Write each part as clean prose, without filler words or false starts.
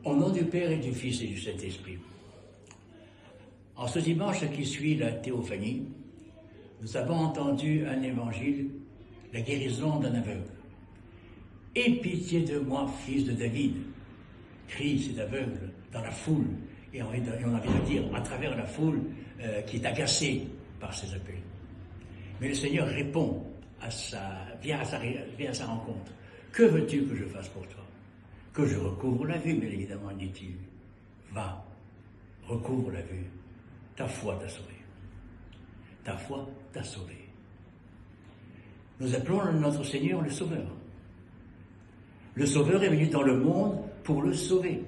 Au nom du Père et du Fils et du Saint-Esprit. En ce dimanche qui suit la théophanie, nous avons entendu un évangile, la guérison d'un aveugle. « Aie pitié de moi, fils de David !» crie cet aveugle dans la foule, et on a envie de dire à travers la foule qui est agacée par ces appels. Mais le Seigneur répond, vient à sa rencontre. « Que veux-tu que je fasse pour toi ?» « Que je recouvre la vue, bien évidemment, dit-il. Va, recouvre la vue. Ta foi t'a sauvé. Ta foi t'a sauvé. » Nous appelons notre Seigneur le Sauveur. Le Sauveur est venu dans le monde pour le sauver.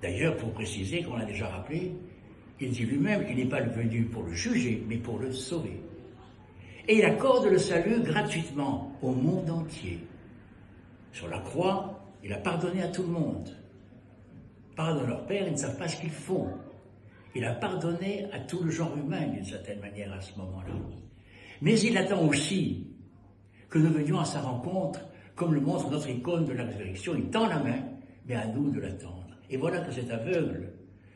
D'ailleurs, pour préciser, qu'on l'a déjà rappelé, il dit lui-même qu'il n'est pas venu pour le juger, mais pour le sauver. Et il accorde le salut gratuitement au monde entier. Sur la croix, il a pardonné à tout le monde. Pardon leur Père, ils ne savent pas ce qu'ils font. Il a pardonné à tout le genre humain, d'une certaine manière, à ce moment-là. Mais il attend aussi que nous venions à sa rencontre, comme le montre notre icône de la résurrection. Il tend la main, mais à nous de l'attendre. Et voilà que cet aveugle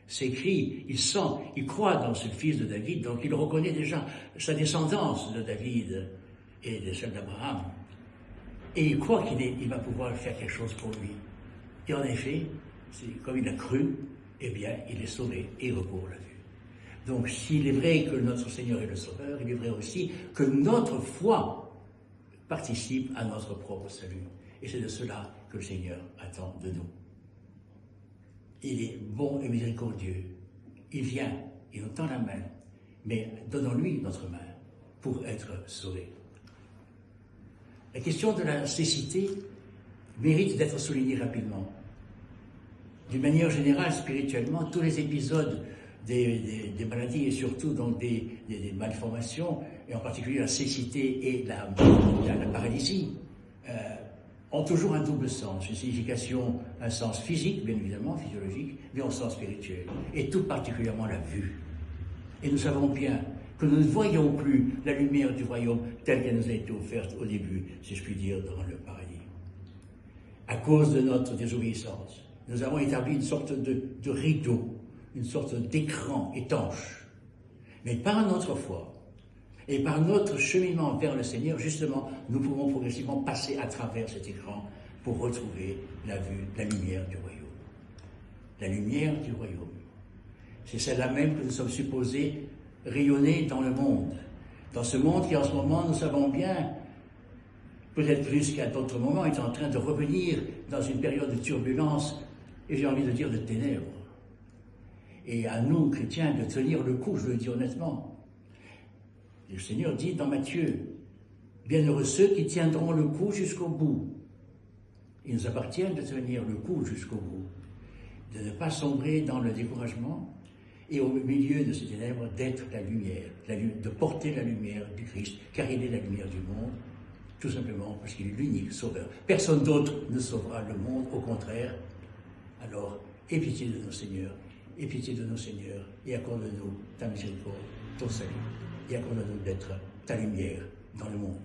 s'écrie, il sent, il croit dans ce fils de David, donc il reconnaît déjà sa descendance de David et de celle d'Abraham. Et il croit qu'il va pouvoir faire quelque chose pour lui. Et en effet, comme il a cru, eh bien, il est sauvé et il recouvre la vue. Donc, s'il est vrai que notre Seigneur est le Sauveur, il est vrai aussi que notre foi participe à notre propre salut. Et c'est de cela que le Seigneur attend de nous. Il est bon et miséricordieux. Il vient, il nous tend la main, mais donnons-lui notre main pour être sauvés. La question de la cécité mérite d'être soulignée rapidement. D'une manière générale, spirituellement, tous les épisodes des maladies et surtout donc des malformations, et en particulier la cécité et la paralysie, ont toujours un double sens, une signification, un sens physique, bien évidemment, physiologique, mais un sens spirituel, et tout particulièrement la vue. Et nous savons bien que nous ne voyons plus la lumière du royaume telle qu'elle nous a été offerte au début, si je puis dire, dans le paradis. À cause de notre désobéissance, nous avons établi une sorte de rideau, une sorte d'écran étanche. Mais par notre foi et par notre cheminement vers le Seigneur, justement, nous pouvons progressivement passer à travers cet écran pour retrouver la vue, la lumière du royaume. La lumière du royaume. C'est celle-là même que nous sommes supposés rayonner dans le monde. Dans ce monde qui, en ce moment, nous savons bien, peut-être plus qu'à d'autres moments, est en train de revenir dans une période de turbulence, et j'ai envie de dire de ténèbres. Et à nous, chrétiens, de tenir le coup, je le dis honnêtement. Le Seigneur dit dans Matthieu, « Bienheureux ceux qui tiendront le coup jusqu'au bout. » Il nous appartient de tenir le coup jusqu'au bout, de ne pas sombrer dans le découragement, et au milieu de ces ténèbres, d'être la lumière, de porter la lumière du Christ, car il est la lumière du monde, tout simplement parce qu'il est l'unique sauveur. Personne d'autre ne sauvera le monde, au contraire. Alors, aie pitié de nos seigneurs, aie pitié de nos seigneurs, et accorde-nous ta miséricorde, ton salut, et accorde-nous d'être ta lumière dans le monde.